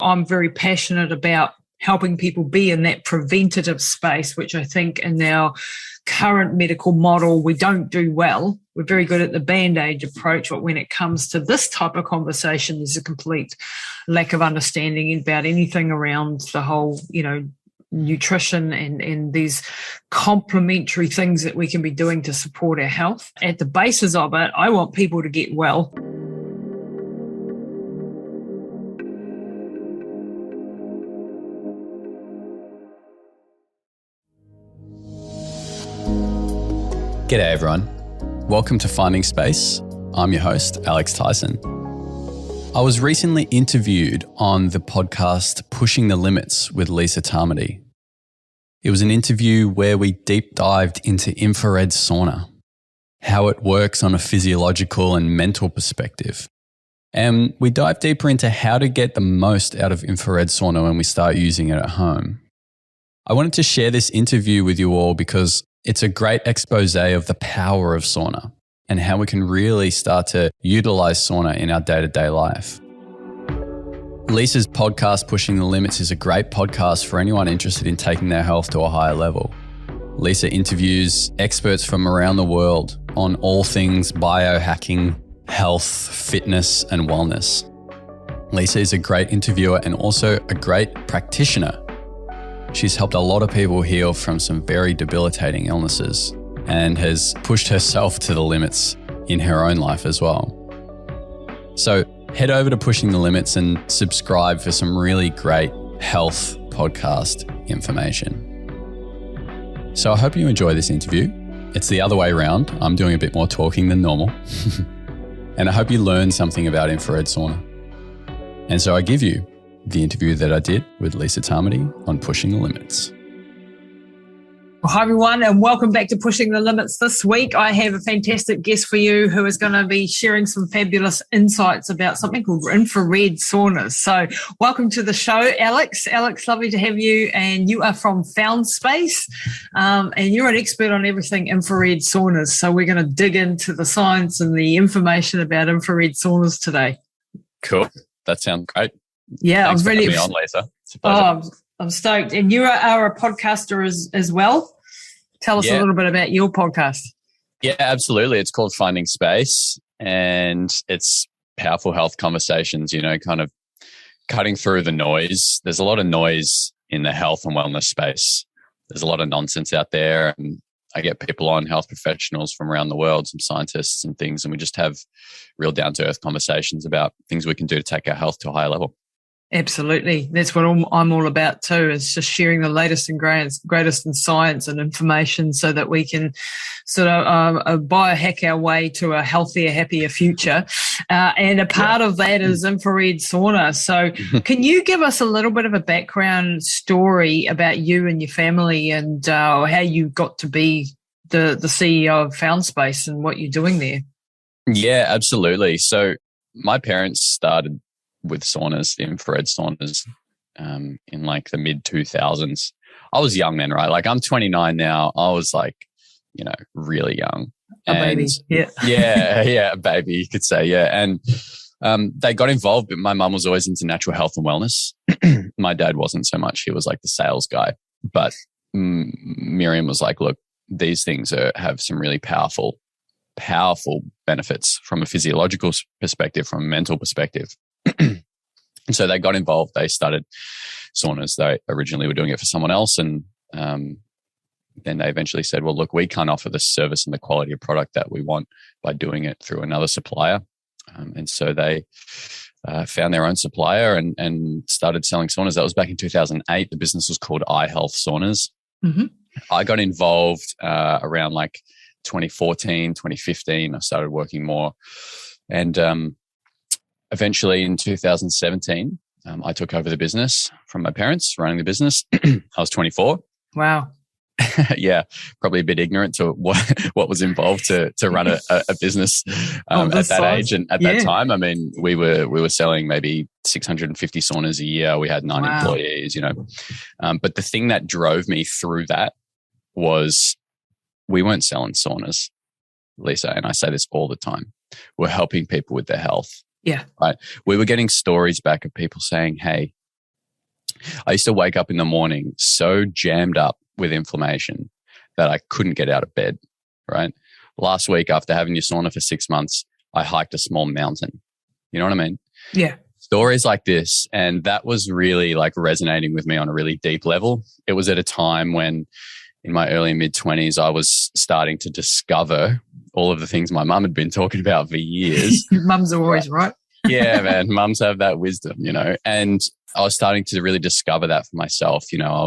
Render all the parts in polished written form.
I'm very passionate about helping people be in that preventative space, which I think in our current medical model, we don't do well. We're very good at the Band-Aid approach, but when it comes to this type of conversation, there's a complete lack of understanding about anything around the whole, nutrition and these complementary things that we can be doing to support our health. At the basis of it, I want people to get well. G'day everyone. Welcome to Finding Space. I'm your host, Alex Tyson. I was recently interviewed on the podcast Pushing the Limits with Lisa Tamati. It was an interview where we deep dived into infrared sauna, how it works on a physiological and mental perspective. And we dive deeper into how to get the most out of infrared sauna when we start using it at home. I wanted to share this interview with you all because it's a great expose of the power of sauna and how we can really start to utilize sauna in our day-to-day life. Lisa's podcast, Pushing the Limits, is a great podcast for anyone interested in taking their health to a higher level. Lisa interviews experts from around the world on all things biohacking, health, fitness, and wellness. Lisa is a great interviewer and also a great practitioner. She's helped a lot of people heal from some very debilitating illnesses and has pushed herself to the limits in her own life as well. So head over to Pushing the Limits and subscribe for some really great health podcast information. So I hope you enjoy this interview. It's the other way around. I'm doing a bit more talking than normal. And I hope you learn something about infrared sauna. And so I give you the interview that I did with Lisa Tamati on Pushing the Limits. Well, hi everyone, and welcome back to Pushing the Limits. This week I have a fantastic guest for you who is going to be sharing some fabulous insights about something called infrared saunas. So welcome to the show, Alex. Alex, lovely to have you. And you are from Found Space, and you're an expert on everything infrared saunas. So we're going to dig into the science and the information about infrared saunas today. Cool. That sounds great. Yeah, Thanks I'm really for having me on, Lisa. It's a pleasure. I'm stoked. And you are a podcaster as well. Tell us a little bit about your podcast. Yeah, absolutely. It's called Finding Space, and it's powerful health conversations, kind of cutting through the noise. There's a lot of noise in the health and wellness space. There's a lot of nonsense out there, and I get people on, health professionals from around the world, some scientists and things, and we just have real down-to-earth conversations about things we can do to take our health to a higher level. Absolutely. That's what I'm all about too, is just sharing the latest and greatest in science and information so that we can sort of biohack our way to a healthier, happier future. And a part of that is infrared sauna. So can you give us a little bit of a background story about you and your family and how you got to be the CEO of Found Space and what you're doing there? Yeah, absolutely. So my parents started with saunas, the infrared saunas, in like the mid 2000s. I was young then, right? Like I'm 29 now. I was like, really young. A baby. Yeah. yeah, a baby, you could say. Yeah. And they got involved, but my mum was always into natural health and wellness. My dad wasn't so much. He was like the sales guy. But Miriam was like, look, these things have some really powerful benefits from a physiological perspective, from a mental perspective. And so they got involved. They started saunas. They originally were doing it for someone else. And then they eventually said, well, look, we can't offer the service and the quality of product that we want by doing it through another supplier. And so they found their own supplier and started selling saunas. That was back in 2008. The business was called iHealth Saunas. Mm-hmm. I got involved around like 2014, 2015. I started working more. And eventually in 2017, I took over the business from my parents, running the business. I was 24. Wow. Yeah, probably a bit ignorant to what was involved to run a business at that size. Age and at that time. I mean, we were selling maybe 650 saunas a year. We had 9 employees, But the thing that drove me through that was we weren't selling saunas, Lisa, and I say this all the time. We're helping people with their health. Yeah. Right. We were getting stories back of people saying, hey, I used to wake up in the morning so jammed up with inflammation that I couldn't get out of bed, right? Last week, after having your sauna for 6 months, I hiked a small mountain. You know what I mean? Yeah. Stories like this. And that was really like resonating with me on a really deep level. It was at a time when in my early mid-20s, I was starting to discover all of the things my mum had been talking about for years. Mums are always right. Yeah, man. Mums have that wisdom, you know, and I was starting to really discover that for myself. You know, I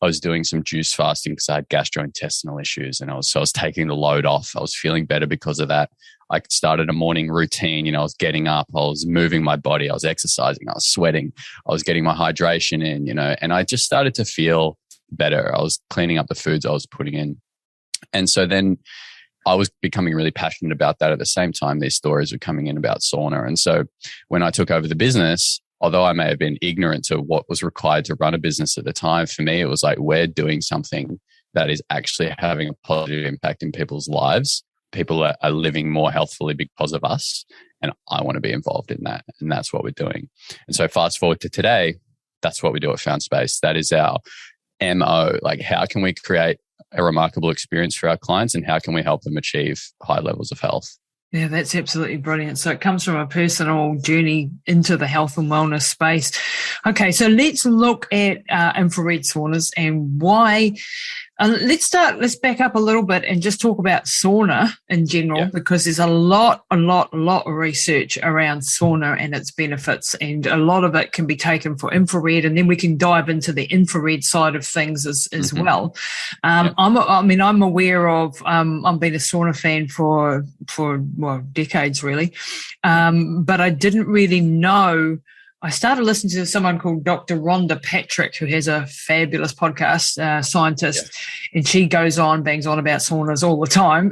was doing some juice fasting because I had gastrointestinal issues, and I was taking the load off. I was feeling better because of that. I started a morning routine. You know, I was getting up, I was moving my body, I was exercising, I was sweating, I was getting my hydration in, you know, and I just started to feel better. I was cleaning up the foods I was putting in. And so then I was becoming really passionate about that. At the same time, these stories were coming in about sauna. And so when I took over the business, although I may have been ignorant to what was required to run a business at the time, for me, it was like, we're doing something that is actually having a positive impact in people's lives. People are living more healthfully because of us. And I want to be involved in that. And that's what we're doing. And so fast forward to today, that's what we do at Found Space. That is our MO. Like, how can we create a remarkable experience for our clients, and how can we help them achieve high levels of health? Yeah, that's absolutely brilliant. So it comes from a personal journey into the health and wellness space. Okay, so let's look at infrared saunas and why. Let's back up a little bit and just talk about sauna in general, because there's a lot of research around sauna and its benefits, and a lot of it can be taken for infrared, and then we can dive into the infrared side of things as well. I'm aware of, I've been a sauna fan for decades really, but I didn't really know. I started listening to someone called Dr. Rhonda Patrick, who has a fabulous podcast, scientist, and she bangs on about saunas all the time.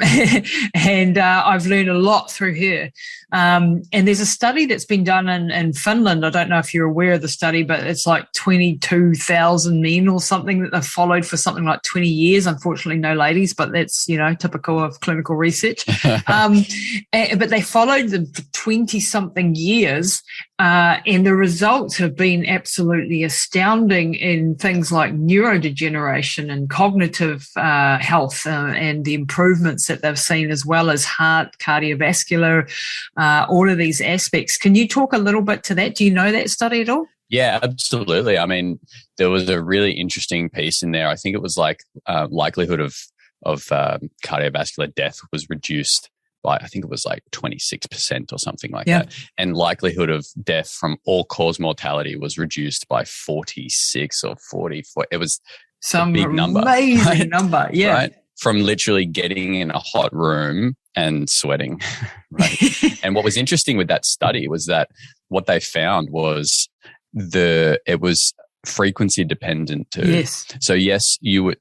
And I've learned a lot through her. And there's a study that's been done in Finland. I don't know if you're aware of the study, but it's like 22,000 men or something that they've followed for something like 20 years. Unfortunately, no ladies, but that's, you know, typical of clinical research. But they followed them for 20-something years. And the results have been absolutely astounding in things like neurodegeneration and cognitive health, and the improvements that they've seen, as well as heart, cardiovascular, all of these aspects. Can you talk a little bit to that? Do you know that study at all? Yeah, absolutely. I mean, there was a really interesting piece in there. I think it was like likelihood of cardiovascular death was reduced by, I think it was like 26% or something like that. And likelihood of death from all-cause mortality was reduced by 46 or 44. It was some big number. Amazing number, yeah. Right? From literally getting in a hot room and sweating, right? And what was interesting with that study was that what they found was it was frequency dependent too. Yes. So yes, you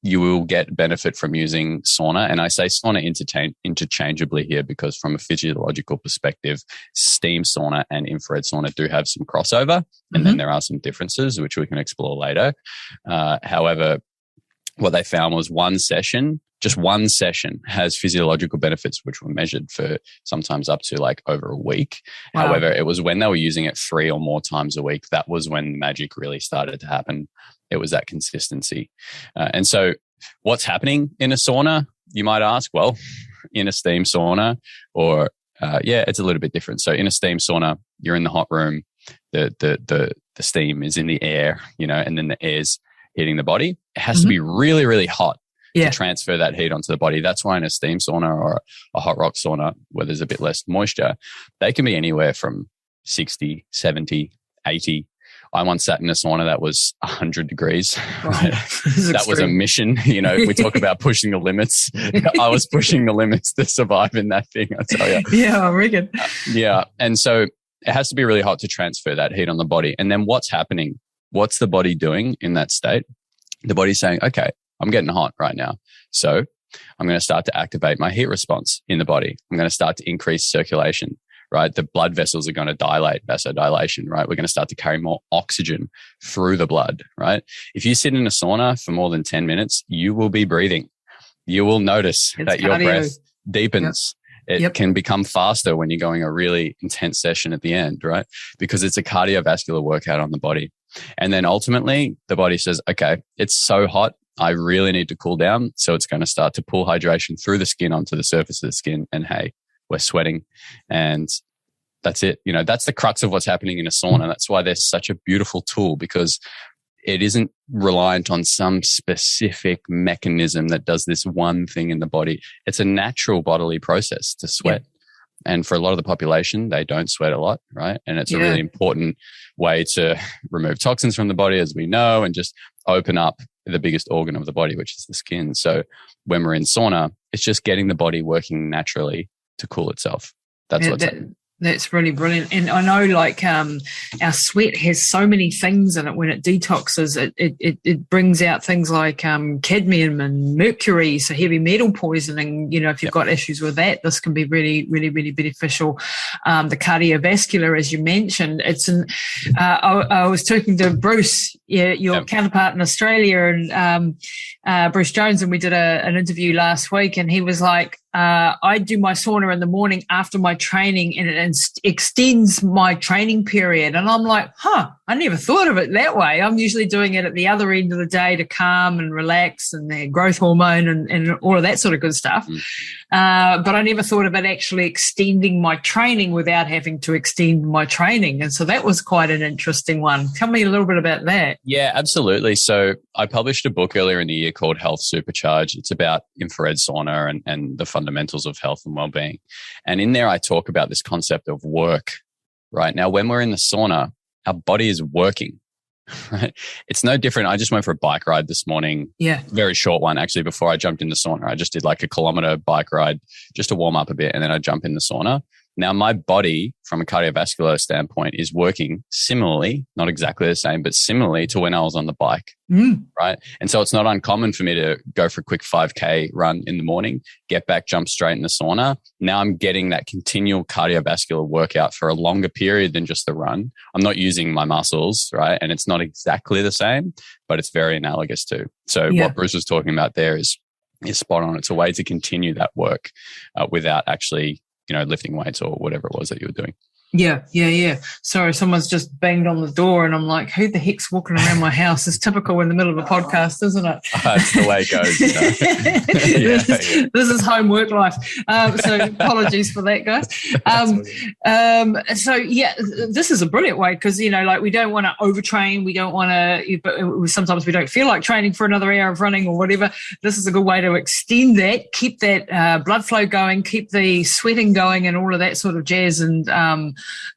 will get benefit from using sauna, and I say sauna interchangeably here because from a physiological perspective, steam sauna and infrared sauna do have some crossover, and then there are some differences which we can explore later. However, what they found was just one session has physiological benefits which were measured for sometimes up to like over a week. Wow. However, it was when they were using it 3 or more times a week, that was when the magic really started to happen. It was that consistency. And so what's happening in a sauna, you might ask? Well, in a steam sauna or, it's a little bit different. So in a steam sauna, you're in the hot room, the steam is in the air, you know, and then the air's hitting the body. It has to be really, really hot to transfer that heat onto the body. That's why in a steam sauna or a hot rock sauna where there's a bit less moisture, they can be anywhere from 60, 70, 80. I once sat in a sauna that was 100 degrees. Right? That was a mission. You know, we talk about pushing the limits. I was pushing the limits to survive in that thing, I tell you. Yeah, I reckon. And so it has to be really hot to transfer that heat on the body. And then what's happening? What's the body doing in that state? The body's saying, okay, I'm getting hot right now. So I'm going to start to activate my heat response in the body. I'm going to start to increase circulation, right? The blood vessels are going to dilate, vasodilation, right? We're going to start to carry more oxygen through the blood, right? If you sit in a sauna for more than 10 minutes, you will be breathing. You will notice that your breath deepens. It can become faster when you're going a really intense session at the end, right? Because it's a cardiovascular workout on the body. And then ultimately the body says, okay, it's so hot, I really need to cool down. So it's going to start to pull hydration through the skin onto the surface of the skin. And hey, we're sweating. And that's it. That's the crux of what's happening in a sauna. That's why they're such a beautiful tool, because it isn't reliant on some specific mechanism that does this one thing in the body. It's a natural bodily process to sweat. And for a lot of the population, they don't sweat a lot, right? And it's a really important way to remove toxins from the body, as we know, and just open up the biggest organ of the body, which is the skin. So when we're in sauna, it's just getting the body working naturally to cool itself. That's what's happening. That's really brilliant. And I know our sweat has so many things in it. When it detoxes, it brings out things like cadmium and mercury, so heavy metal poisoning. If you've got issues with that, this can be really, really, really beneficial. The cardiovascular, as you mentioned, I was talking to Bruce, your counterpart in Australia, and Bruce Jones, and we did an interview last week, and he was like, I do my sauna in the morning after my training, and it extends my training period. And I'm like, I never thought of it that way. I'm usually doing it at the other end of the day to calm and relax and the growth hormone and all of that sort of good stuff. But I never thought of it actually extending my training without having to extend my training. And so that was quite an interesting one. Tell me a little bit about that. Yeah, absolutely. So I published a book earlier in the year called Health Supercharged. It's about infrared sauna and the fundamentals of health and well-being. And in there, I talk about this concept of work, right? Now, when we're in the sauna, our body is working, right? It's no different. I just went for a bike ride this morning. Yeah. Very short one, actually, before I jumped in the sauna. I just did like a kilometer bike ride just to warm up a bit, and then I jump in the sauna. Now, my body, from a cardiovascular standpoint, is working similarly, not exactly the same, but similarly to when I was on the bike, right? And so it's not uncommon for me to go for a quick 5K run in the morning, get back, jump straight in the sauna. Now I'm getting that continual cardiovascular workout for a longer period than just the run. I'm not using my muscles, right? And it's not exactly the same, but it's very analogous too. So what Bruce was talking about there is spot on. It's a way to continue that work without actually lifting weights or whatever it was that you were doing. Yeah. Sorry, someone's just banged on the door and I'm like, who the heck's walking around my house? It's typical in the middle of a podcast, isn't it? That's the way it goes. This is home work life. So apologies for that, guys. This is a brilliant way because, we don't want to overtrain. We don't want to, sometimes we don't feel like training for another hour of running or whatever. This is a good way to extend that, keep that blood flow going, keep the sweating going and all of that sort of jazz, and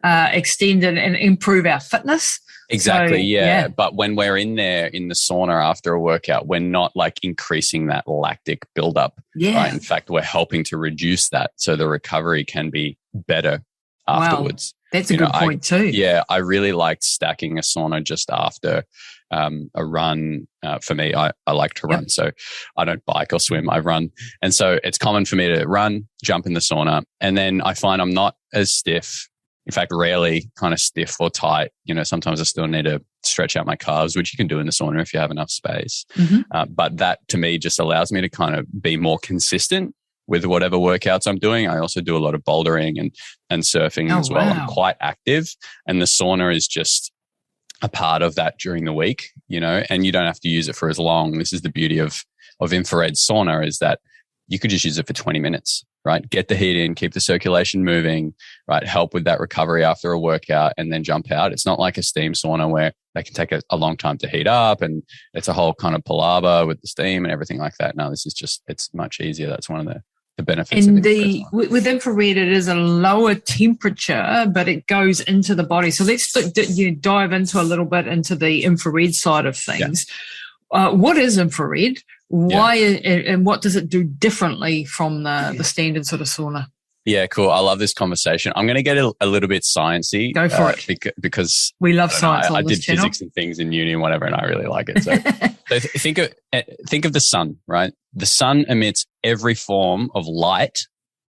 extend and improve our fitness. Exactly. So, but when we're in there in the sauna after a workout, we're not like increasing that lactic buildup. Right? In fact, we're helping to reduce that so the recovery can be better afterwards. Wow. That's a good point too. Yeah. I really liked stacking a sauna just after a run. For me, I like to run. So I don't bike or swim, I run. And so it's common for me to run, jump in the sauna, and then I find I'm not as stiff. In fact, rarely kind of stiff or tight. Sometimes I still need to stretch out my calves, which you can do in the sauna if you have enough space. But that to me just allows me to kind of be more consistent with whatever workouts I'm doing. I also do a lot of bouldering and surfing as well. Wow. I'm quite active, and the sauna is just a part of that during the week, and you don't have to use it for as long. This is the beauty of infrared sauna, is that you could just use it for 20 minutes, right? Get the heat in, keep the circulation moving, right? Help with that recovery after a workout and then jump out. It's not like a steam sauna where they can take a long time to heat up and it's a whole kind of palaver with the steam and everything like that. No, this is just, it's much easier. That's one of the benefits. And with infrared, it is a lower temperature, but it goes into the body. So let's dive into a little bit into the infrared side of things. What is infrared? Why and what does it do differently from the standard sort of sauna? Yeah, cool. I love this conversation. I'm going to get a little bit sciencey. Go for it. Because we love science. I did channel. Physics and things in uni and whatever, and I really like it. So, think of the sun, right? The sun emits every form of light,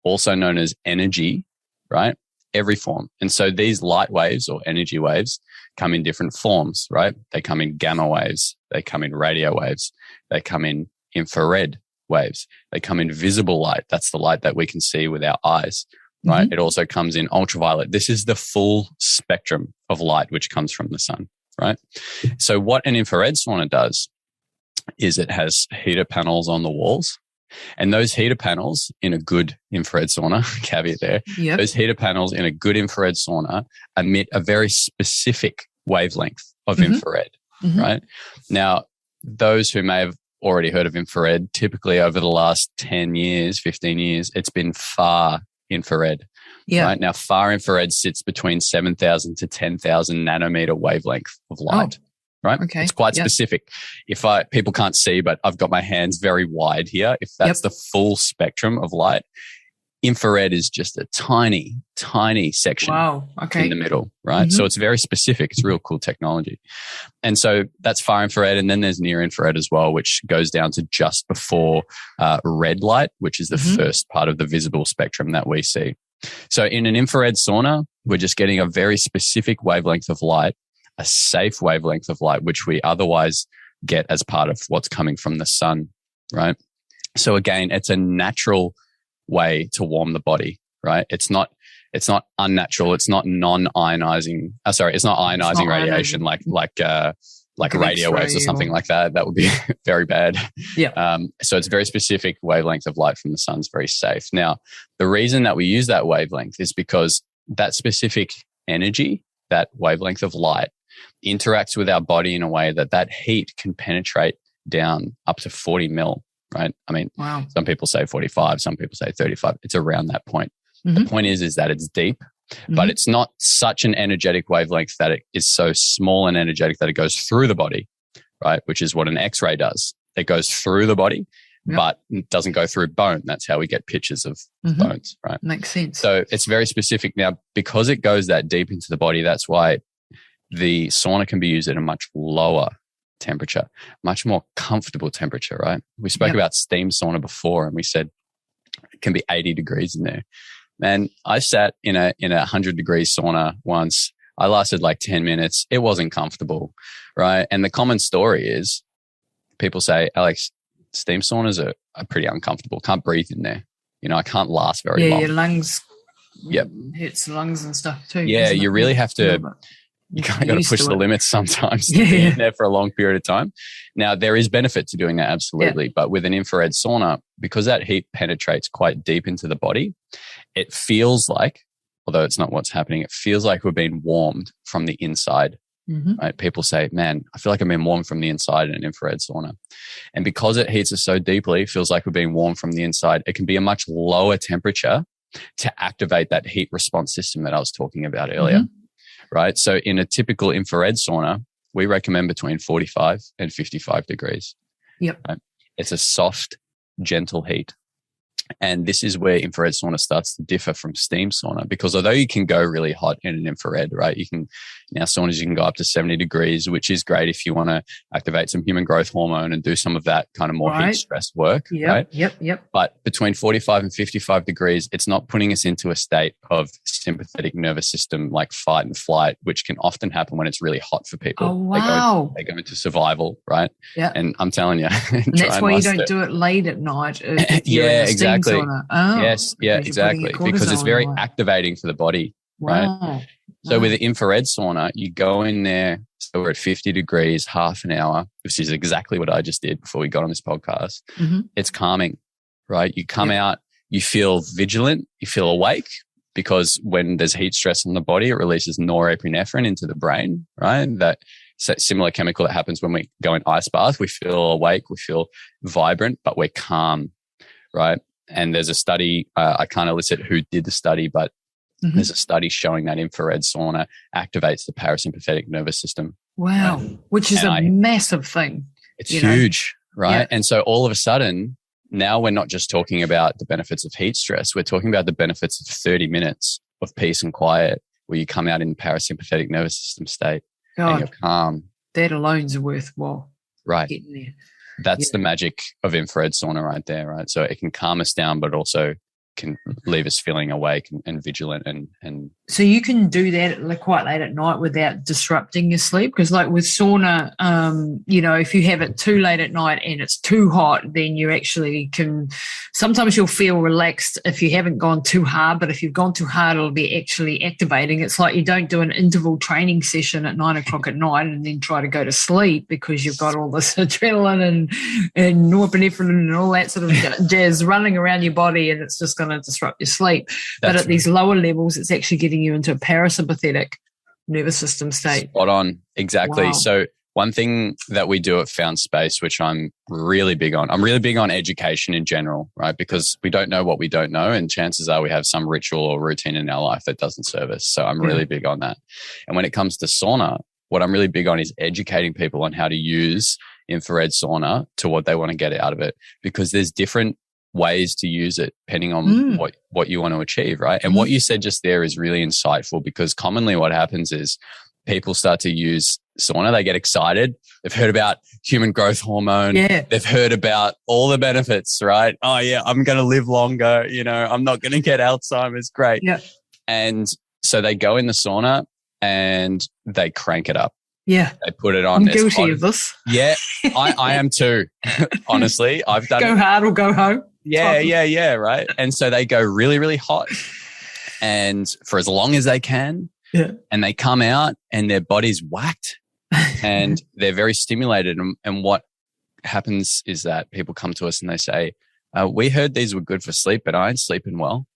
also known as energy, right? Every form. And so these light waves or energy waves come in different forms, right? They come in gamma waves. They come in radio waves. They come in infrared waves. They come in visible light. That's the light that we can see with our eyes, right? Mm-hmm. It also comes in ultraviolet. This is the full spectrum of light which comes from the sun, right? So what an infrared sauna does is it has heater panels on the walls. And those heater panels in a good infrared sauna, caveat there, those heater panels in a good infrared sauna emit a very specific wavelength of infrared, right? Now, those who may have already heard of infrared, typically over the last 10 years, 15 years, it's been far infrared. Right? Now, far infrared sits between 7,000 to 10,000 nanometer wavelength of light. Right? Okay. It's quite specific. People can't see, but I've got my hands very wide here. If that's the full spectrum of light, infrared is just a tiny, tiny section in the middle, right? So it's very specific. It's real cool technology. And so that's far infrared. And then there's near infrared as well, which goes down to just before red light, which is the first part of the visible spectrum that we see. So in an infrared sauna, we're just getting a very specific wavelength of light, a safe wavelength of light, which we otherwise get as part of what's coming from the sun, right? So again, it's a natural way to warm the body, right? It's not unnatural. It's not non-ionizing. It's not ionizing radiation like radio waves or something like that. That would be very bad. So it's a very specific wavelength of light from the sun. It's very safe. Now, the reason that we use that wavelength is because that specific energy, that wavelength of light, interacts with our body in a way that heat can penetrate down up to 40 mil, right? I mean, some people say 45, some people say 35. It's around that point. The point is that it's deep, but it's not such an energetic wavelength that it is so small and energetic that it goes through the body, right? Which is what an X-ray does. It goes through the body, but it doesn't go through bone. That's how we get pictures of bones, right? Makes sense. So it's very specific. Now, because it goes that deep into the body, that's why the sauna can be used at a much lower temperature, much more comfortable temperature, right? We spoke about steam sauna before and we said it can be 80 degrees in there. Man, I sat in a 100 degree sauna once. I lasted like 10 minutes. It wasn't comfortable, right? And the common story is people say, Alex, steam saunas are pretty uncomfortable. Can't breathe in there. You know, I can't last very long. Your lungs hurts the lungs and stuff too. Yeah, you really have to... You kind of got to push the limits sometimes to be in there for a long period of time. Now, there is benefit to doing that, absolutely. But with an infrared sauna, because that heat penetrates quite deep into the body, it feels like, although it's not what's happening, it feels like we're being warmed from the inside. Right? People say, man, I feel like I'm being warmed from the inside in an infrared sauna. And because it heats us so deeply, it feels like we're being warmed from the inside. It can be a much lower temperature to activate that heat response system that I was talking about earlier. Right? So in a typical infrared sauna, we recommend between 45 and 55 degrees. Right? It's a soft, gentle heat. And this is where infrared sauna starts to differ from steam sauna, because although you can go really hot in an infrared, right? In our saunas, you can go up to 70 degrees, which is great if you want to activate some human growth hormone and do some of that kind of more heat stress work, right? But between 45 and 55 degrees, it's not putting us into a state of sympathetic nervous system like fight and flight, which can often happen when it's really hot for people. Oh, wow. They go into survival, right? And I'm telling you. And that's why you don't do it late at night. Exactly. Oh, yes, exactly. Because it's very activating for the body, right? So with the infrared sauna, you go in there, so we're at 50 degrees, half an hour, which is exactly what I just did before we got on this podcast. It's calming, right? You come out, you feel vigilant, you feel awake, because when there's heat stress on the body, it releases norepinephrine into the brain, right? That similar chemical that happens when we go in ice bath. We feel awake, we feel vibrant, but we're calm, right? And there's a study, I can't elicit who did the study, but there's a study showing that infrared sauna activates the parasympathetic nervous system. Wow. Right? Which is a massive thing. It's huge, right? And so all of a sudden, now we're not just talking about the benefits of heat stress. We're talking about the benefits of 30 minutes of peace and quiet where you come out in parasympathetic nervous system state and you're calm. That alone's worthwhile. Right. Getting there. That's the magic of infrared sauna right there, right? So it can calm us down, but also can leave us feeling awake and vigilant and so you can do that quite late at night without disrupting your sleep, because like with sauna, if you have it too late at night and it's too hot, then you actually can, sometimes you'll feel relaxed if you haven't gone too hard, but if you've gone too hard, it'll be actually activating. It's like you don't do an interval training session at 9 o'clock at night and then try to go to sleep because you've got all this adrenaline and norepinephrine and all that sort of jazz running around your body, and it's just going to disrupt your sleep. But at these lower levels, it's actually getting you into a parasympathetic nervous system state. Spot on. Exactly. Wow. So one thing that we do at Found Space, which I'm really big on education in general, right? Because we don't know what we don't know, and chances are we have some ritual or routine in our life that doesn't serve us. So I'm really big on that. And when it comes to sauna, what I'm really big on is educating people on how to use infrared sauna to what they want to get out of it, because there's different ways to use it depending on what you want to achieve, right? And what you said just there is really insightful, because commonly what happens is people start to use sauna, they get excited, they've heard about human growth hormone, they've heard about all the benefits, right? Oh yeah, I'm going to live longer, I'm not going to get Alzheimer's, great. Yeah. And so they go in the sauna and they crank it up. Yeah. They put it on. I'm guilty of this. Yeah, I am too. Honestly, I've done go hard or go home. Yeah, right. And so they go really, really hot and for as long as they can. Yeah. And they come out and their body's whacked and they're very stimulated. And what happens is that people come to us and they say, we heard these were good for sleep, but I ain't sleeping well.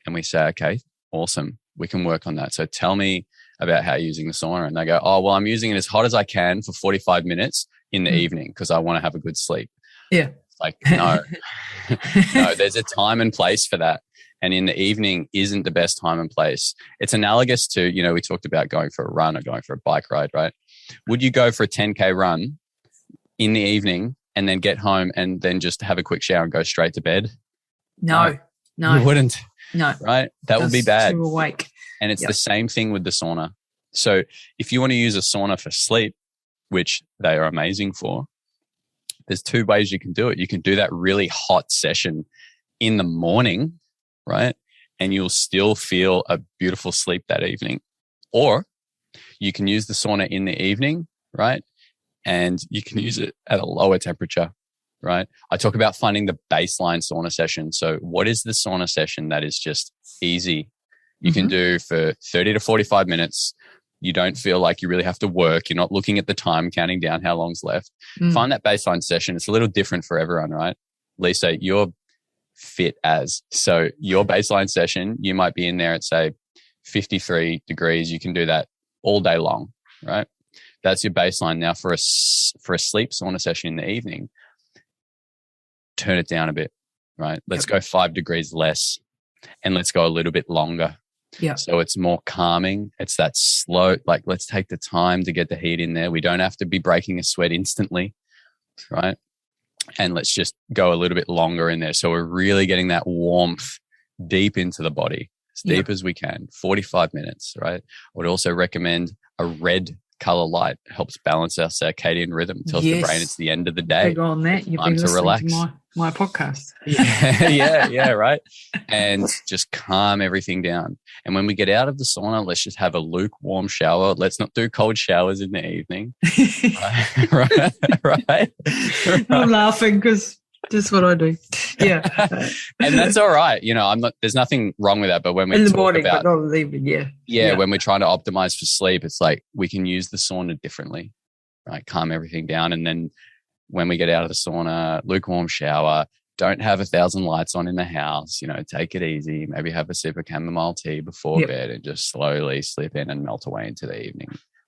And we say, okay, awesome. We can work on that. So tell me about how you're using the sauna. And they go, oh, well, I'm using it as hot as I can for 45 minutes in the evening because I want to have a good sleep. Yeah. It's like, no, there's a time and place for that. And in the evening isn't the best time and place. It's analogous to, we talked about going for a run or going for a bike ride, right? Would you go for a 10K run in the evening and then get home and then just have a quick shower and go straight to bed? No. You wouldn't. No. Right? That would be bad. Too awake. And it's the same thing with the sauna. So if you want to use a sauna for sleep, which they are amazing for, there's two ways you can do it. You can do that really hot session in the morning, right? And you'll still feel a beautiful sleep that evening. Or you can use the sauna in the evening, right? And you can use it at a lower temperature, right? I talk about finding the baseline sauna session. So what is the sauna session that is just easy? You can do for 30 to 45 minutes. You don't feel like you really have to work. You're not looking at the time, counting down how long's left. Find that baseline session. It's a little different for everyone, right? Lisa, you're fit as. So your baseline session, you might be in there at, say, 53 degrees. You can do that all day long, right? That's your baseline. Now for a sleep sauna session in the evening, turn it down a bit, right? Let's go 5 degrees less and let's go a little bit longer. Yeah. So it's more calming. It's that slow, like let's take the time to get the heat in there. We don't have to be breaking a sweat instantly, right? And let's just go a little bit longer in there. So we're really getting that warmth deep into the body, as deep as we can, 45 minutes, right? I would also recommend a red color light. It helps balance our circadian rhythm. Tells the brain it's the end of the day. Big on that. You've been listening to my podcast. yeah, right. And just calm everything down. And when we get out of the sauna, let's just have a lukewarm shower. Let's not do cold showers in the evening. right. I'm laughing because that's what I do. Yeah. And that's all right. There's nothing wrong with that. But when we in the talk morning, about, but not in the evening, when we're trying to optimize for sleep, it's like we can use the sauna differently, right? Calm everything down. And then when we get out of the sauna, lukewarm shower, don't have 1,000 lights on in the house, take it easy, maybe have a sip of chamomile tea before bed and just slowly slip in and melt away into the evening.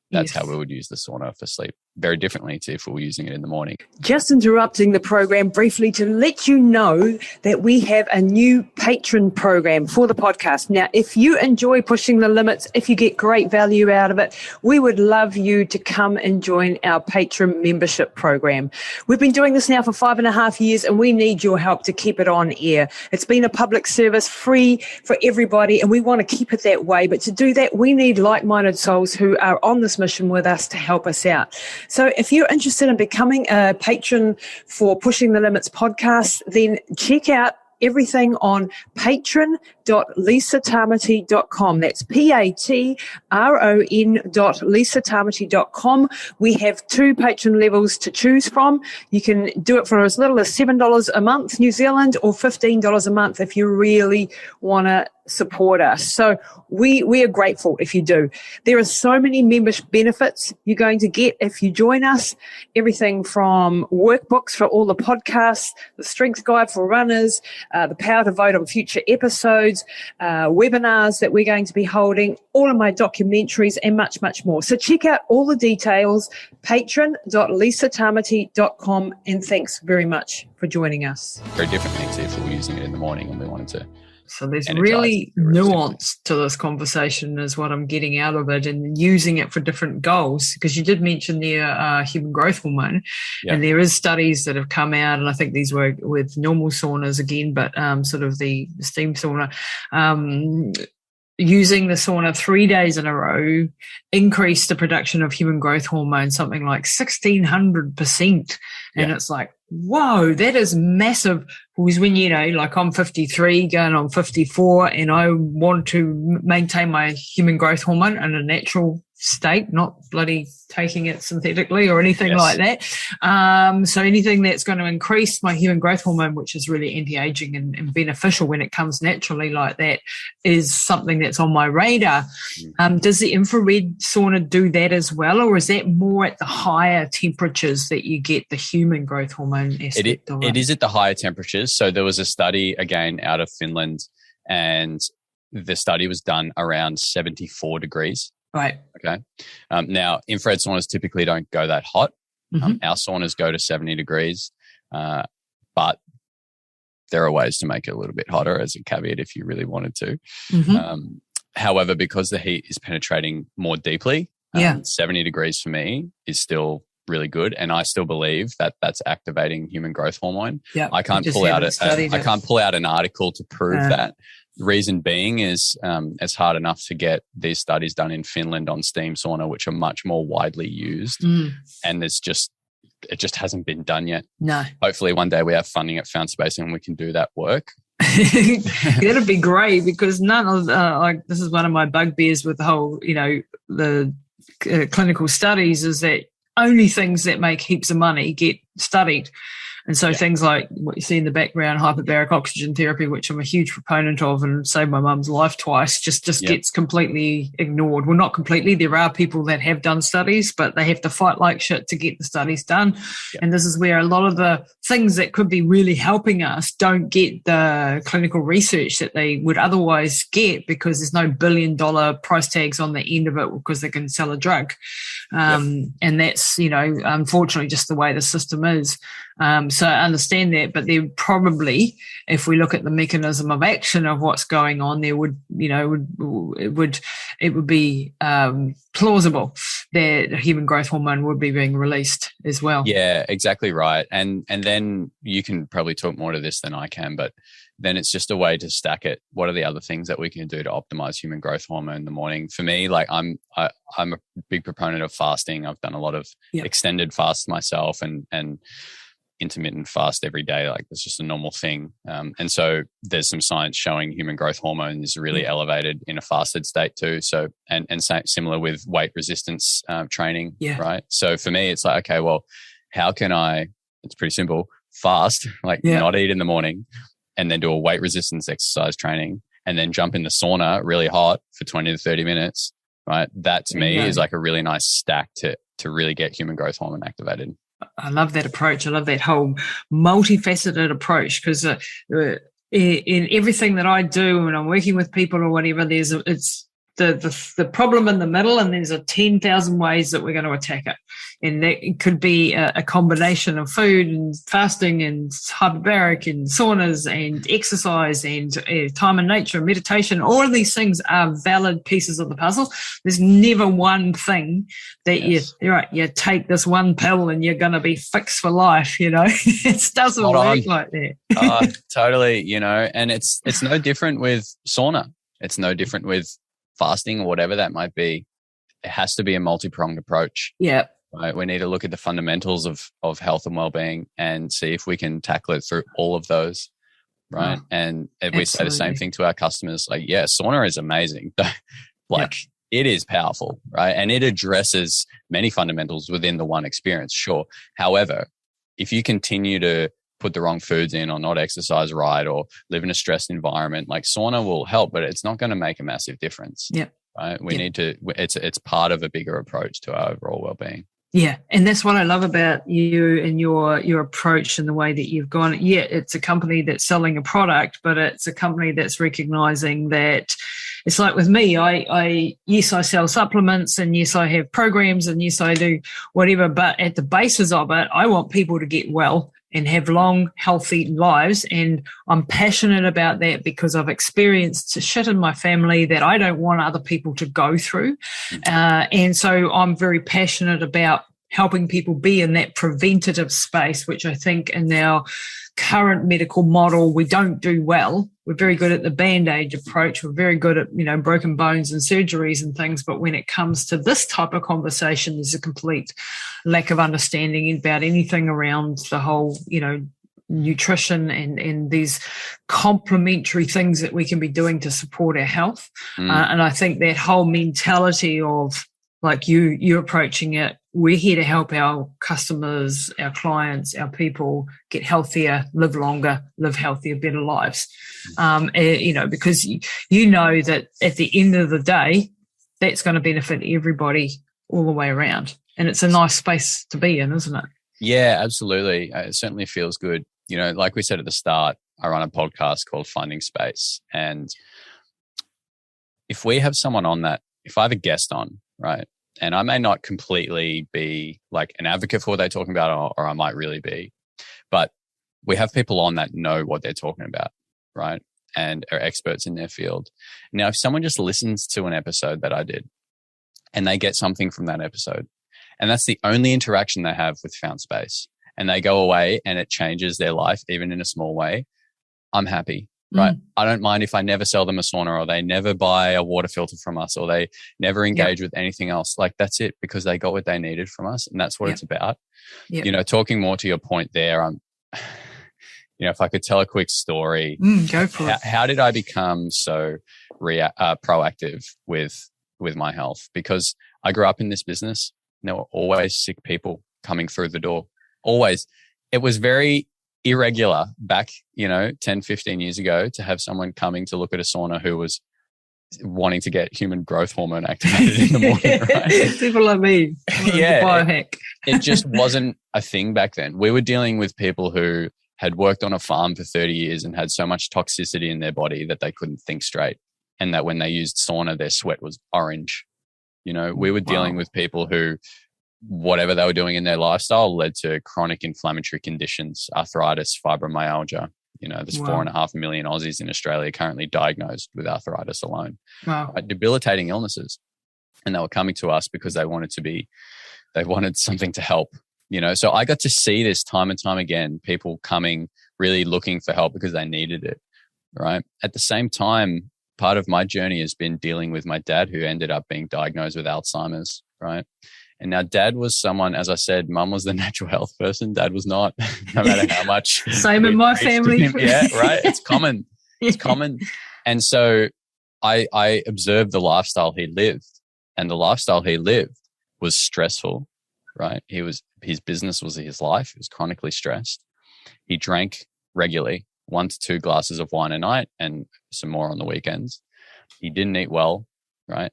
That's how we would use the sauna for sleep. Very differently to if we were using it in the morning. Just interrupting the program briefly to let you know that we have a new patron program for the podcast. Now, if you enjoy pushing the limits, if you get great value out of it, we would love you to come and join our patron membership program. We've been doing this now for 5.5 years and we need your help to keep it on air. It's been a public service, free for everybody, and we want to keep it that way. But to do that, we need like-minded souls who are on this mission with us to help us out. So if you're interested in becoming a patron for Pushing the Limits podcast, then check out everything on patron.lisatamati.com. That's patron.lisatamati.com. We have 2 patron levels to choose from. You can do it for as little as $7 a month, New Zealand, or $15 a month if you really want to support us. So we are grateful if you do. There are so many membership benefits you're going to get if you join us. Everything from workbooks for all the podcasts, the strength guide for runners, the power to vote on future episodes, webinars that we're going to be holding, all of my documentaries, and much, much more. So check out all the details, patron.lisatamati.com, and thanks very much for joining us. Very different things if we were using it in the morning and we wanted to. So there's really nuance to this conversation is what I'm getting out of it, and using it for different goals. Because you did mention the human growth hormone, and there is studies that have come out, and I think these were with normal saunas again, but sort of the steam sauna, using the sauna 3 days in a row increased the production of human growth hormone something like 1,600%. And it's like, whoa, that is massive. Because when, like I'm 53 going on 54 and I want to maintain my human growth hormone in a natural state, not bloody taking it synthetically or anything like that. So anything that's going to increase my human growth hormone, which is really anti-aging and beneficial when it comes naturally like that, is something that's on my radar. Does the infrared sauna do that as well, or is that more at the higher temperatures that you get the human growth hormone aspect of it? It is at the higher temperatures. So there was a study, again, out of Finland, and the study was done around 74 degrees. Right. Okay. Now, infrared saunas typically don't go that hot. Our saunas go to 70 degrees, but there are ways to make it a little bit hotter as a caveat if you really wanted to. However, because the heat is penetrating more deeply, 70 degrees for me is still really good, and I still believe that that's activating human growth hormone. I can't pull out an article to prove that. The reason being is it's hard enough to get these studies done in Finland on steam sauna, which are much more widely used, and it just hasn't been done yet. No. Hopefully one day we have funding at Found Space and we can do that work. That'd be great, because none of this is one of my bugbears with the whole, the clinical studies, is that only things that make heaps of money get studied. And so things like what you see in the background, hyperbaric oxygen therapy, which I'm a huge proponent of and saved my mum's life twice, just gets completely ignored. Well, not completely. There are people that have done studies, but they have to fight like shit to get the studies done. And this is where a lot of the things that could be really helping us don't get the clinical research that they would otherwise get, because there's no billion-dollar price tags on the end of it because they can sell a drug. And that's, unfortunately just the way the system is. So I understand that, but there probably, if we look at the mechanism of action of what's going on, there would, it would be plausible that human growth hormone would be being released as well. Yeah, exactly right. And then you can probably talk more to this than I can, but then it's just a way to stack it. What are the other things that we can do to optimize human growth hormone in the morning? For me, like I'm a big proponent of fasting. I've done a lot of extended fasts myself and intermittent fast every day. Like it's just a normal thing. And so there's some science showing human growth hormone is really elevated in a fasted state too. So, and similar with weight resistance training, right? So for me, it's like, okay, well, how can it's pretty simple, fast, not eat in the morning, and then do a weight resistance exercise training, and then jump in the sauna really hot for 20 to 30 minutes, right? That to me is like a really nice stack to really get human growth hormone activated. I love that approach. I love that whole multifaceted approach, because in everything that I do when I'm working with people or whatever, it's the problem in the middle, and there's 10,000 ways that we're going to attack it. And that could be a combination of food and fasting and hyperbaric and saunas and exercise and time in nature and meditation. All of these things are valid pieces of the puzzle. There's never one thing that you take this one pill and you're going to be fixed for life, It doesn't work like that. Totally, and it's no different with sauna. It's no different with fasting or whatever that might be. It has to be a multi-pronged approach. Yeah. Right? We need to look at the fundamentals of health and well-being and see if we can tackle it through all of those. right? Oh, And we say the same absolutely. thing to our customers. Like, yeah, sauna is amazing. Like, it is powerful, right? And it addresses many fundamentals within the one experience, sure. However, if you continue to put the wrong foods in or not exercise right or live in a stressed environment, like sauna will help, but it's not going to make a massive difference. Yep. Right? We need to, it's part of a bigger approach to our overall well-being. Yeah, and that's what I love about you and your approach and the way that you've gone. Yeah, it's a company that's selling a product, but it's a company that's recognizing that it's like with me. Yes, I sell supplements, and yes, I have programs, and yes, I do whatever. But at the basis of it, I want people to get well and have long, healthy lives. And I'm passionate about that because I've experienced shit in my family that I don't want other people to go through. And so I'm very passionate about helping people be in that preventative space, which I think in our current medical model, we don't do well. We're very good at the band-aid approach. We're very good at, broken bones and surgeries and things. But when it comes to this type of conversation, there's a complete lack of understanding about anything around the whole, nutrition and these complementary things that we can be doing to support our health. And I think that whole mentality of like you approaching it, we're here to help our customers, our clients, our people get healthier, live longer, live healthier, better lives. Because you know that at the end of the day, that's going to benefit everybody all the way around. And it's a nice space to be in, isn't it? Yeah, absolutely. It certainly feels good. Like we said at the start, I run a podcast called Finding Space. And if we have someone on that, if I have a guest on, right, and I may not completely be like an advocate for what they're talking about, or I might really be, but we have people on that know what they're talking about, right, and are experts in their field. Now, if someone just listens to an episode that I did and they get something from that episode, and that's the only interaction they have with Found Space, and they go away and it changes their life, even in a small way, I'm happy. Right. I don't mind if I never sell them a sauna, or they never buy a water filter from us, or they never engage with anything else. Like, that's it, because they got what they needed from us. And that's what it's about. Talking more to your point there, if I could tell a quick story, go for it. How did I become so proactive with my health? Because I grew up in this business. There were always sick people coming through the door. Always. It was very irregular back, 10, 15 years ago to have someone coming to look at a sauna who was wanting to get human growth hormone activated in the morning, right? People like me. Yeah. Biohack. It just wasn't a thing back then. We were dealing with people who had worked on a farm for 30 years and had so much toxicity in their body that they couldn't think straight. And that when they used sauna, their sweat was orange. We were dealing with people who, whatever they were doing in their lifestyle led to chronic inflammatory conditions, arthritis, fibromyalgia. There's 4.5 million Aussies in Australia currently diagnosed with arthritis alone. Wow. Right? Debilitating illnesses. And they were coming to us because they wanted something to help, So I got to see this time and time again, people coming, really looking for help because they needed it, right? At the same time, part of my journey has been dealing with my dad, who ended up being diagnosed with Alzheimer's, right? And now dad was someone, as I said, mum was the natural health person. Dad was not, no matter how much. Same in my family. Yeah, right. It's common. It's common. And so I observed the lifestyle he lived, and the lifestyle he lived was stressful, right? His business was his life. He was chronically stressed. He drank regularly, 1 to 2 glasses of wine a night and some more on the weekends. He didn't eat well, right?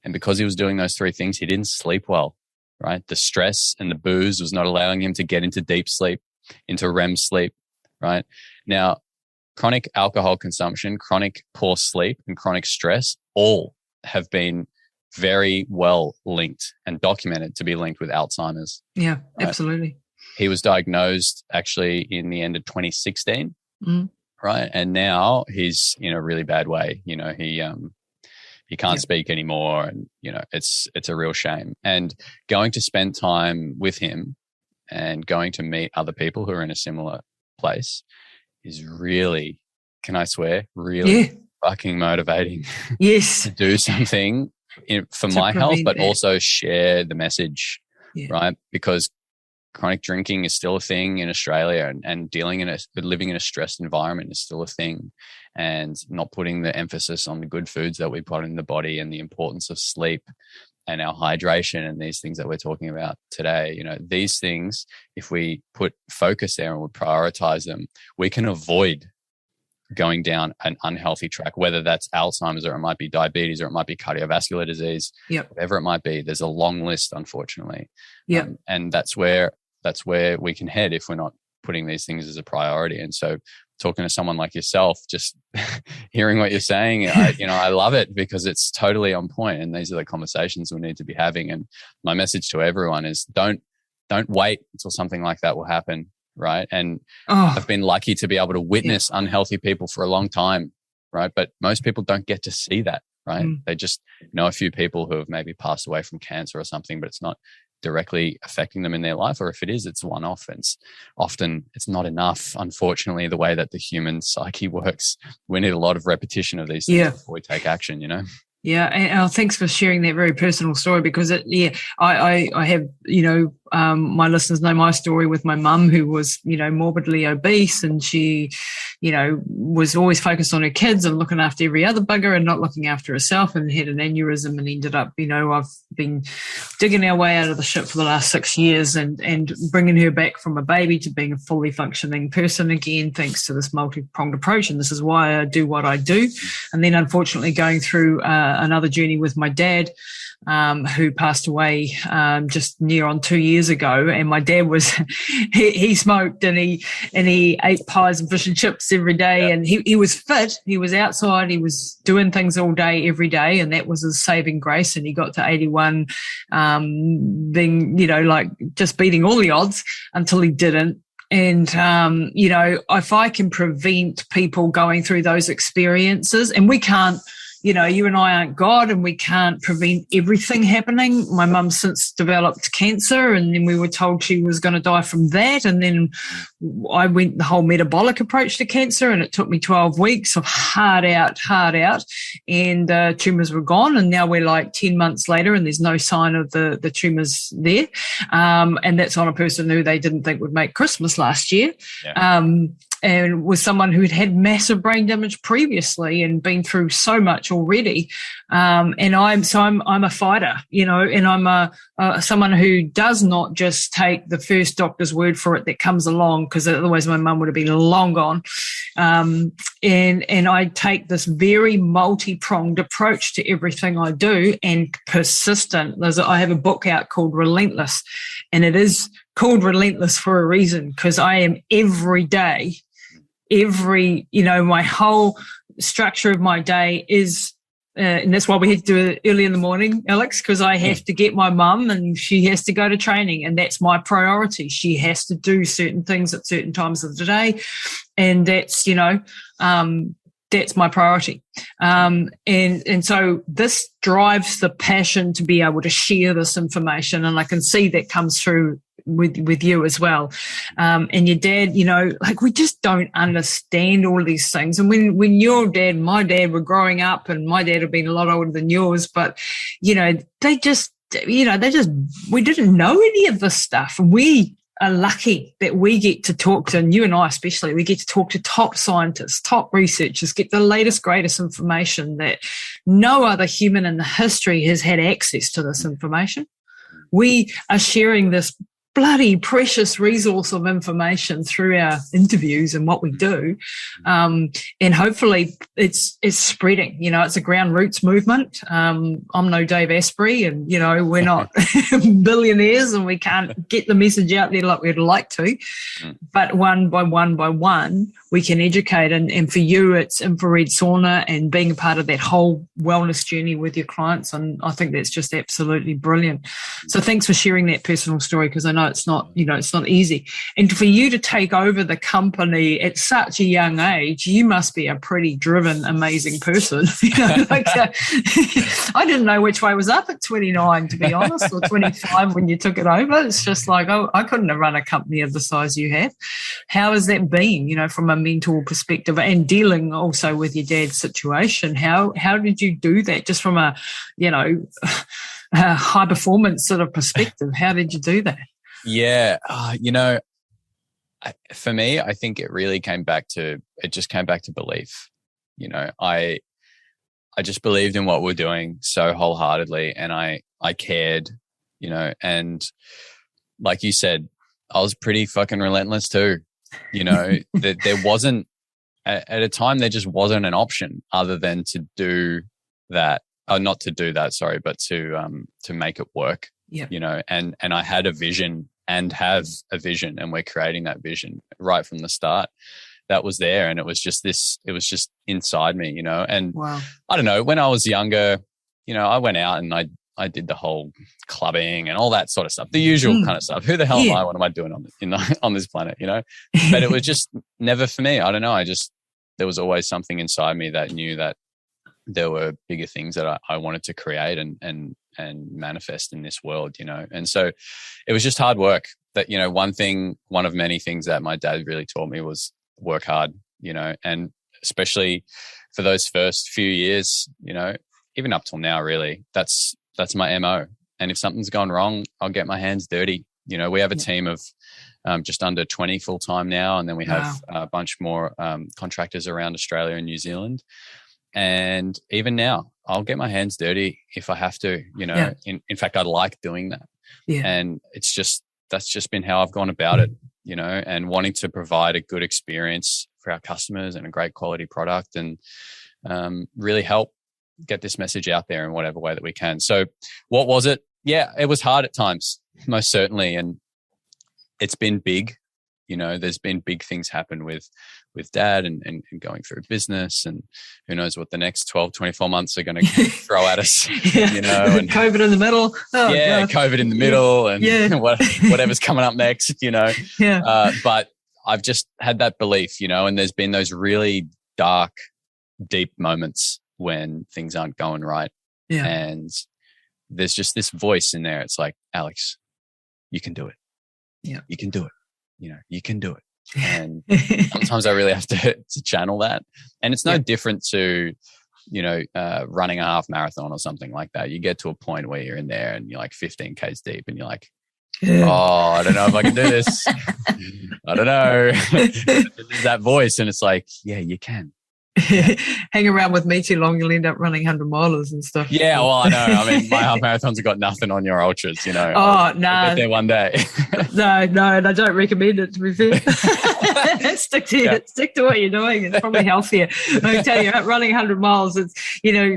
And because he was doing those 3 things, he didn't sleep well, right? The stress and the booze was not allowing him to get into deep sleep, into REM sleep, right? Now, chronic alcohol consumption, chronic poor sleep, and chronic stress all have been very well linked and documented to be linked with Alzheimer's. Yeah, right? Absolutely. He was diagnosed actually in the end of 2016, right? And now he's in a really bad way. He can't speak anymore, and it's a real shame. And going to spend time with him and going to meet other people who are in a similar place is really, can I swear, really fucking motivating. Yes. To do something for my health, but also share the message, right? Because chronic drinking is still a thing in Australia, and living in a stressed environment is still a thing, and not putting the emphasis on the good foods that we put in the body and the importance of sleep and our hydration and these things that we're talking about today. These things, if we put focus there and we prioritize them, we can avoid going down an unhealthy track, whether that's Alzheimer's or it might be diabetes or it might be cardiovascular disease, whatever it might be. There's a long list, unfortunately. And that's where we can head if we're not putting these things as a priority. And so talking to someone like yourself, just hearing what you're saying, I love it because it's totally on point. And these are the conversations we need to be having. And my message to everyone is don't wait until something like that will happen. Right. And I've been lucky to be able to witness unhealthy people for a long time. Right. But most people don't get to see that. Right. They just know a few people who have maybe passed away from cancer or something, but it's not directly affecting them in their life. Or if it is, it's one-off. Often it's not enough, unfortunately, the way that the human psyche works. We need a lot of repetition of these things before we take action, Yeah, and thanks for sharing that very personal story, because I have, my listeners know my story with my mum, who was, morbidly obese, and she, was always focused on her kids and looking after every other bugger and not looking after herself, and had an aneurysm, and ended up, I've been digging our way out of the shit for the last 6 years and bringing her back from a baby to being a fully functioning person again, thanks to this multi-pronged approach. And this is why I do what I do. And then unfortunately going through another journey with my dad, who passed away just near on 2 years ago. And my dad was he smoked and he ate pies and fish and chips every day, and he was fit, he was outside, he was doing things all day every day, and that was his saving grace. And he got to 81 being just beating all the odds until he didn't. And, if I can prevent people going through those experiences, and we can't, you and I aren't God, and we can't prevent everything happening. My mum since developed cancer, and then we were told she was going to die from that. And then I went the whole metabolic approach to cancer, and it took me 12 weeks of hard out, and tumours were gone. And now we're like 10 months later, and there's no sign of the tumours there. And that's on a person who they didn't think would make Christmas last year. And was someone who'd had massive brain damage previously and been through so much already. And I'm a fighter, and I'm someone who does not just take the first doctor's word for it that comes along, because otherwise my mum would have been long gone. And I take this very multi-pronged approach to everything I do, and persistent. I have a book out called Relentless, and it is called Relentless for a reason, because I am every day, my whole structure of my day is, and that's why we had to do it early in the morning, Alex, because I have to get my mum, and she has to go to training, and that's my priority. She has to do certain things at certain times of the day, and that's, that's my priority. And so this drives the passion to be able to share this information, and I can see that comes through with you as well. And your dad, we just don't understand all these things. And when your dad and my dad were growing up, and my dad had been a lot older than yours, but, we didn't know any of this stuff. We are lucky that we get to talk to, and you and I especially, we get to talk to top scientists, top researchers, get the latest, greatest information that no other human in the history has had access to this information. We are sharing this bloody precious resource of information through our interviews and what we do. And hopefully it's spreading, it's a ground roots movement. I'm no Dave Asprey, and, we're not billionaires, and we can't get the message out there like we'd like to, but one by one, we can educate. And for you, it's infrared sauna and being a part of that whole wellness journey with your clients. And I think that's just absolutely brilliant. So thanks for sharing that personal story, because I know it's not, it's not easy. And for you to take over the company at such a young age, you must be a pretty driven, amazing person. I didn't know which way was up at 29, to be honest, or 25 when you took it over. It's just like, I couldn't have run a company of the size you have. How has that been, from a mental perspective, and dealing also with your dad's situation? How did you do that, just from a high performance sort of perspective? How did you do that? Yeah. For me, I think it really came back to belief. I just believed in what we're doing so wholeheartedly, and I cared, and like you said, I was pretty fucking relentless too. That there wasn't, at a time, there just wasn't an option other than to do that. Not to do that, sorry, but to make it work. Yeah. And I had a vision and have a vision, and we're creating that vision right from the start. That was there, and it was just inside me, and wow. I don't know, when I was younger, I went out and I did the whole clubbing and all that sort of stuff, the usual kind of stuff. Who the hell am I? What am I doing on this planet, But it was just never for me. I don't know. There was always something inside me that knew that there were bigger things that I wanted to create and manifest in this world, And so it was just hard work. That, one of many things that my dad really taught me was work hard, and especially for those first few years, even up till now, really, that's my MO. And if something's gone wrong, I'll get my hands dirty. We have a team of just under 20 full time now. And then we have a bunch more contractors around Australia and New Zealand. And even now, I'll get my hands dirty if I have to, in fact, I like doing that. Yeah. And that's just been how I've gone about it, and wanting to provide a good experience for our customers and a great quality product, and really help get this message out there in whatever way that we can. So what was it? Yeah, it was hard at times, most certainly. And it's been big. There's been big things happen with dad and going through business, and who knows what the next 12, 24 months are going to throw at us, and COVID in the middle. Oh, God. COVID in the middle and whatever's coming up next, but I've just had that belief, and there's been those really dark, deep moments when things aren't going right. Yeah. And there's just this voice in there. It's like, Alex, you can do it. Yeah. You can do it. You can do it. And sometimes I really have to channel that. And it's no different to, running a half marathon or something like that. You get to a point where you're in there and you're like 15 Ks deep and you're like, oh, I don't know if I can do this. I don't know. There's that voice, and it's like, yeah, you can. Hang around with me too long, you'll end up running 100 milers and stuff. Yeah, well, I know. I mean, my half marathons have got nothing on your ultras, Oh, no. I'll get there one day. No, I don't recommend it, to be fair. Stick to what you're doing. It's probably healthier. I tell you, running 100 miles, it's,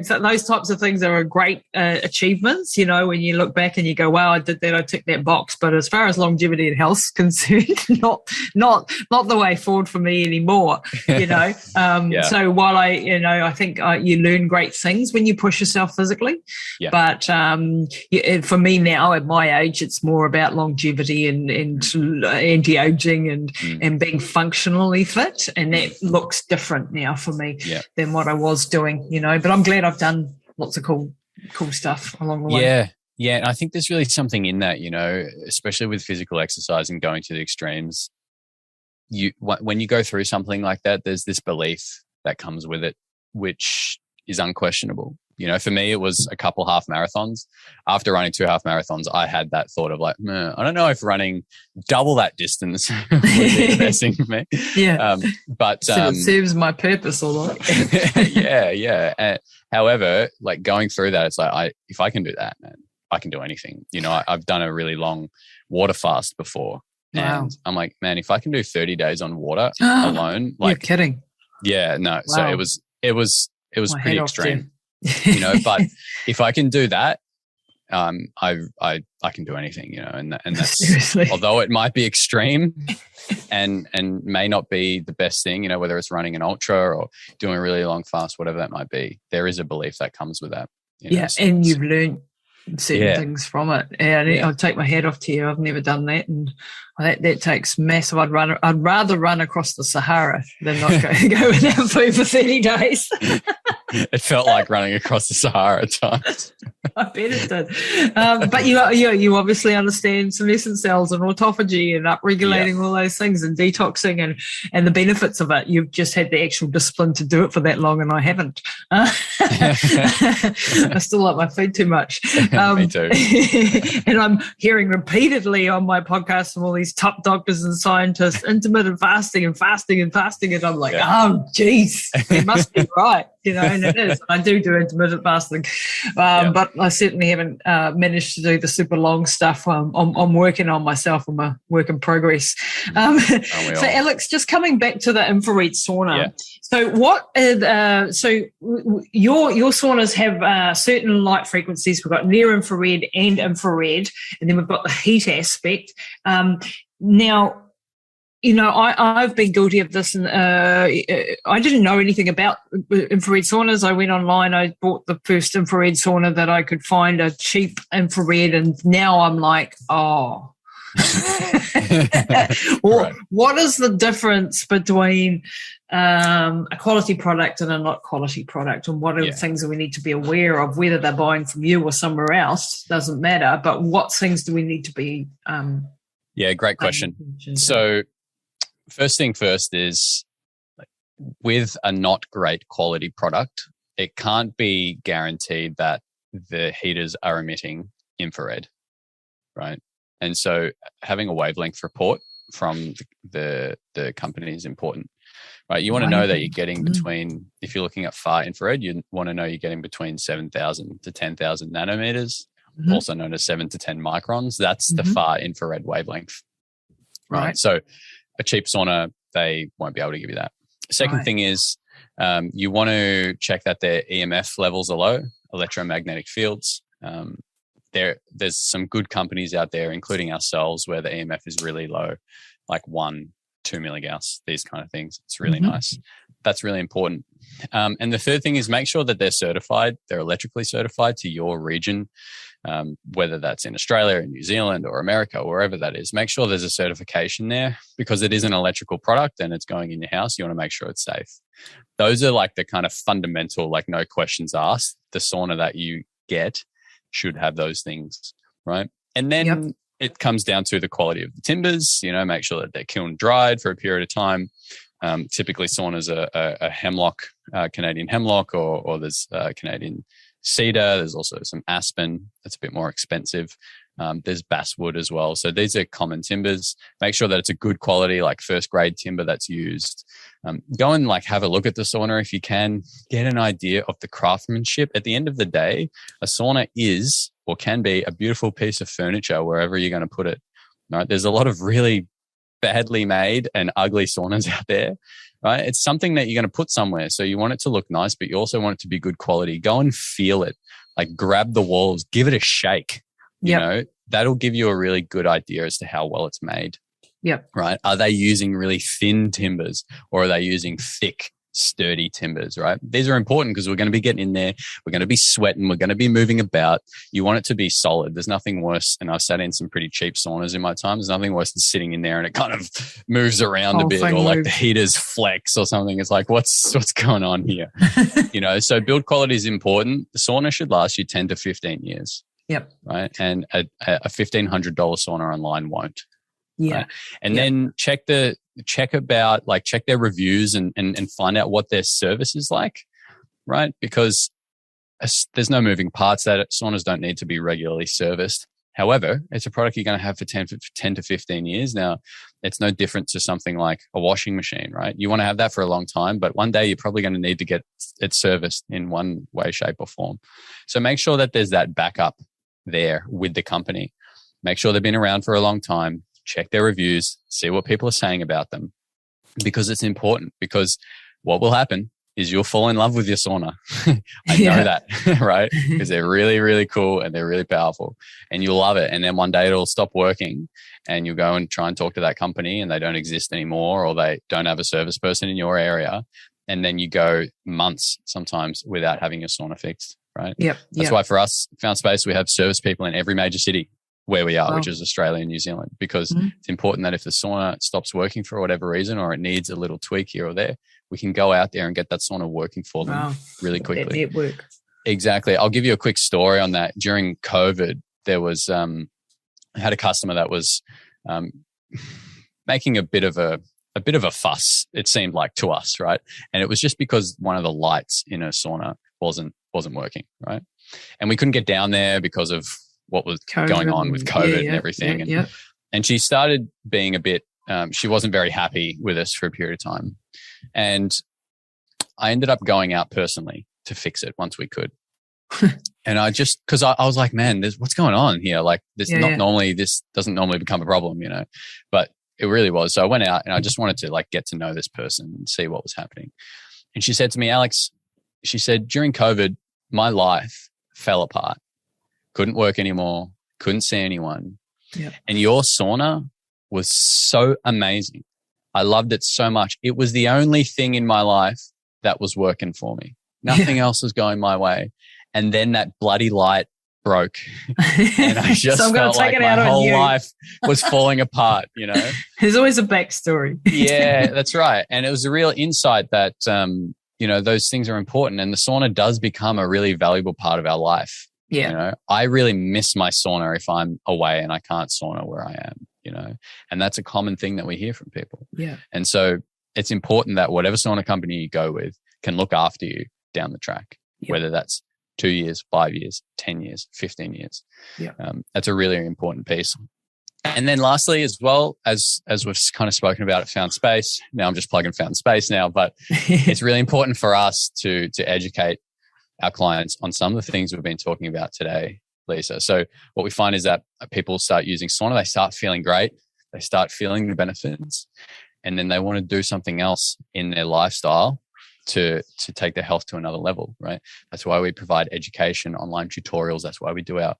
those types of things are great achievements, when you look back and you go, wow, I did that, I ticked that box. But as far as longevity and health's concerned, not the way forward for me anymore, So while I think you learn great things when you push yourself physically, but for me now at my age, it's more about longevity and anti-aging and being functionally fit, and that looks different now for me than what I was doing, But I'm glad I've done lots of cool stuff along the way. Yeah, and I think there's really something in that, especially with physical exercise and going to the extremes. When you go through something like that, there's this belief that comes with it, which is unquestionable. For me, it was a couple half marathons. After running 2 half marathons, I had that thought of like, I don't know if running double that distance would be the best thing for me. Yeah. But it serves my purpose a lot. Yeah. However, like going through that, it's like, if I can do that, man, I can do anything. I've done a really long water fast before. Wow. And I'm like, man, if I can do 30 days on water alone, like, you're kidding. Yeah, no. Wow. So it was my pretty extreme, but if I can do that, I can do anything, and that's, seriously, although it might be extreme and may not be the best thing, whether it's running an ultra or doing a really long fast, whatever that might be, there is a belief that comes with that. And you've learned certain things from it. And I'll take my hat off to you. I've never done that, and that takes massive. I'd rather run across the Sahara than not go without food for 30 days. It felt like running across the Sahara at times. I bet it did. But you obviously understand senescent cells and autophagy and upregulating all those things and detoxing and the benefits of it. You've just had the actual discipline to do it for that long, and I haven't. I still like my food too much. Me too. And I'm hearing repeatedly on my podcast from all these top doctors and scientists, intermittent fasting and fasting and fasting. And I'm like, oh, geez, it must be right. And it is. I do intermittent fasting, but I certainly haven't managed to do the super long stuff. I'm working on myself. I'm a work in progress. So, Alex, just coming back to the infrared sauna. Yeah. So, your saunas have certain light frequencies. We've got near infrared and infrared, and then we've got the heat aspect. Now, I've been guilty of this, and I didn't know anything about infrared saunas. I went online, I bought the first infrared sauna that I could find, a cheap infrared, and now I'm like, oh. What is the difference between a quality product and a not quality product, and what are the things that we need to be aware of, whether they're buying from you or somewhere else, doesn't matter, but what things do we need to be great question. So first thing first is, with a not great quality product, it can't be guaranteed that the heaters are emitting infrared, right? And so having a wavelength report from the company is important, right? You want to know that you're getting between, if you're looking at far infrared, you want to know you're getting between 7,000 to 10,000 nanometers, also known as 7 to 10 microns. That's the far infrared wavelength, right? So a cheap sauna, they won't be able to give you that. Second thing is, you want to check that their EMF levels are low, electromagnetic fields. There's some good companies out there, including ourselves, where the EMF is really low, like 1-2 milligauss, these kind of things. It's really nice. That's really important. And the third thing is, make sure that they're certified. They're electrically certified to your region, whether that's in Australia, or New Zealand, or America, or wherever that is. Make sure there's a certification there, because it is an electrical product and it's going in your house. You want to make sure it's safe. Those are like the kind of fundamental, like no questions asked. The sauna that you get should have those things, right? And then it comes down to the quality of the timbers. Make sure that they're kiln dried for a period of time. Typically saunas are a hemlock, Canadian hemlock, or there's Canadian cedar. There's also some aspen that's a bit more expensive. There's basswood as well. So these are common timbers. Make sure that it's a good quality, like first grade timber that's used. Go and have a look at the sauna if you can. Get an idea of the craftsmanship. At the end of the day, a sauna is, or can be, a beautiful piece of furniture wherever you're going to put it. Right? There's a lot of really badly made and ugly saunas out there. Right? It's something that you're going to put somewhere. So you want it to look nice, but you also want it to be good quality. Go and feel it. Grab the walls, give it a shake. That'll give you a really good idea as to how well it's made. Right? Are they using really thin timbers, or are they using thick, sturdy timbers, right? These are important because we're going to be getting in there. We're going to be sweating. We're going to be moving about. You want it to be solid. There's nothing worse. And I've sat in some pretty cheap saunas in my time. There's nothing worse than sitting in there and it kind of moves around a bit, or like the heaters flex or something. It's like, what's going on here? So build quality is important. The sauna should last you 10 to 15 years. Right. And a $1,500 sauna online won't. Right? And then check their reviews and find out what their service is like. Right. Because there's no moving parts. That saunas don't need to be regularly serviced. However, it's a product you're going to have for 10 to 15 years. Now, it's no different to something like a washing machine, right? You want to have that for a long time, but one day you're probably going to need to get it serviced in one way, shape, or form. So make sure that there's that backup there with the company. Make sure they've been around for a long time. Check their reviews, see what people are saying about them, because it's important. Because what will happen is you'll fall in love with your sauna. I know that, right? Because they're really, really cool and they're really powerful, and you'll love it. And then one day it'll stop working and you'll go and try and talk to that company and they don't exist anymore, or they don't have a service person in your area. And then you go months sometimes without having your sauna fixed, right? That's why for us, Found Space, we have service people in every major city where we are, which is Australia and New Zealand, because it's important that if the sauna stops working for whatever reason, or it needs a little tweak here or there, we can go out there and get that sauna working for them really quickly. That network. Exactly. I'll give you a quick story on that. During COVID, there was, I had a customer that was making a bit of a fuss, it seemed like to us, right? And it was just because one of the lights in her sauna wasn't working, right? And we couldn't get down there because of what was going on with COVID and everything. And she started being a bit, she wasn't very happy with us for a period of time. And I ended up going out personally to fix it once we could. And I just, because I was like, man, what's going on here? Like this this doesn't normally become a problem, you know, but it really was. So I went out and I just wanted to like get to know this person and see what was happening. And she said to me, Alex, she said, during COVID, my life fell apart. Couldn't work anymore. Couldn't see anyone. Yep. And your sauna was so amazing. I loved it so much. It was the only thing in my life that was working for me. Nothing else was going my way. And then that bloody light broke. And I just felt like my whole life was falling apart, you know. There's always a backstory. Yeah, that's right. And it was a real insight that, you know, those things are important. And the sauna does become a really valuable part of our life. Yeah. You know, I really miss my sauna if I'm away and I can't sauna where I am, you know, and that's a common thing that we hear from people. Yeah. And so it's important that whatever sauna company you go with can look after you down the track, whether that's 2 years, 5 years, 10 years, 15 years. Yeah. That's a really important piece. And then lastly, as well, as we've kind of spoken about at Found Space, now I'm just plugging Found Space now, but it's really important for us to educate our clients on some of the things we've been talking about today, Lisa. So what we find is that people start using sauna, they start feeling great, they start feeling the benefits, and then they want to do something else in their lifestyle to take their health to another level, right? That's why we provide education, online tutorials. That's why we do our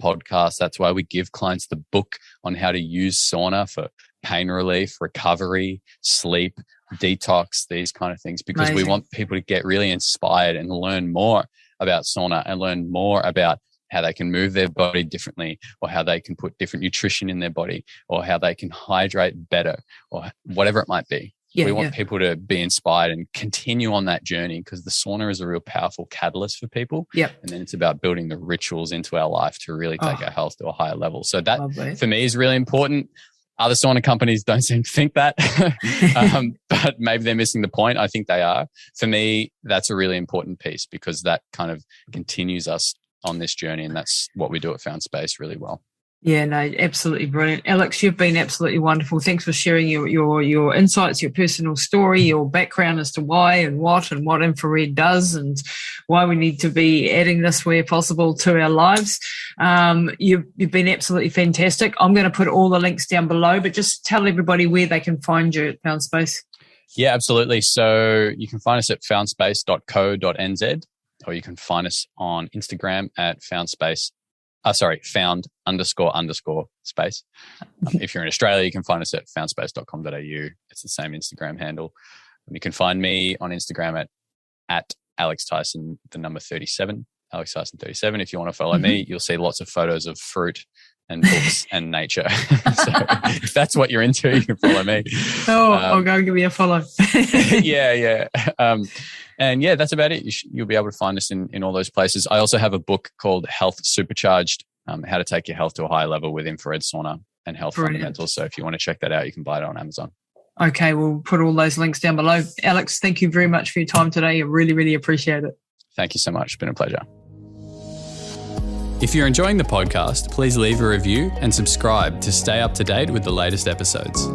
podcast. That's why we give clients the book on how to use sauna for pain relief, recovery, sleep, detox, these kind of things, because we want people to get really inspired and learn more about sauna and learn more about how they can move their body differently, or how they can put different nutrition in their body, or how they can hydrate better, or whatever it might be. We want people to be inspired and continue on that journey, because the sauna is a real powerful catalyst for people. Yep. And then it's about building the rituals into our life to really take our health to a higher level. So that for me is really important. Other sauna companies don't seem to think that, but maybe they're missing the point. I think they are. For me, that's a really important piece, because that kind of continues us on this journey. And that's what we do at Found Space really well. Yeah, no, absolutely brilliant. Alex, you've been absolutely wonderful. Thanks for sharing your insights, your personal story, your background as to why and what infrared does, and why we need to be adding this where possible to our lives. You've been absolutely fantastic. I'm going to put all the links down below, but just tell everybody where they can find you at Found Space. Yeah, absolutely. So you can find us at foundspace.co.nz, or you can find us on Instagram at found__space. If you're in Australia, you can find us at foundspace.com.au. It's the same Instagram handle. And you can find me on Instagram at Alex Tyson, the number 37, Alex Tyson 37. If you want to follow me, you'll see lots of photos of fruit and books and nature. So if that's what you're into, you can follow me. I'll go give me a follow. Yeah. And yeah, that's about it. You'll be able to find us in all those places. I also have a book called Health Supercharged, how to take your health to a higher level with infrared sauna and health fundamentals. So if you want to check that out, you can buy it on Amazon. Okay, we'll put all those links down below. Alex, thank you very much for your time today. I really, really appreciate it. Thank you so much. It's been a pleasure. If you're enjoying the podcast, please leave a review and subscribe to stay up to date with the latest episodes.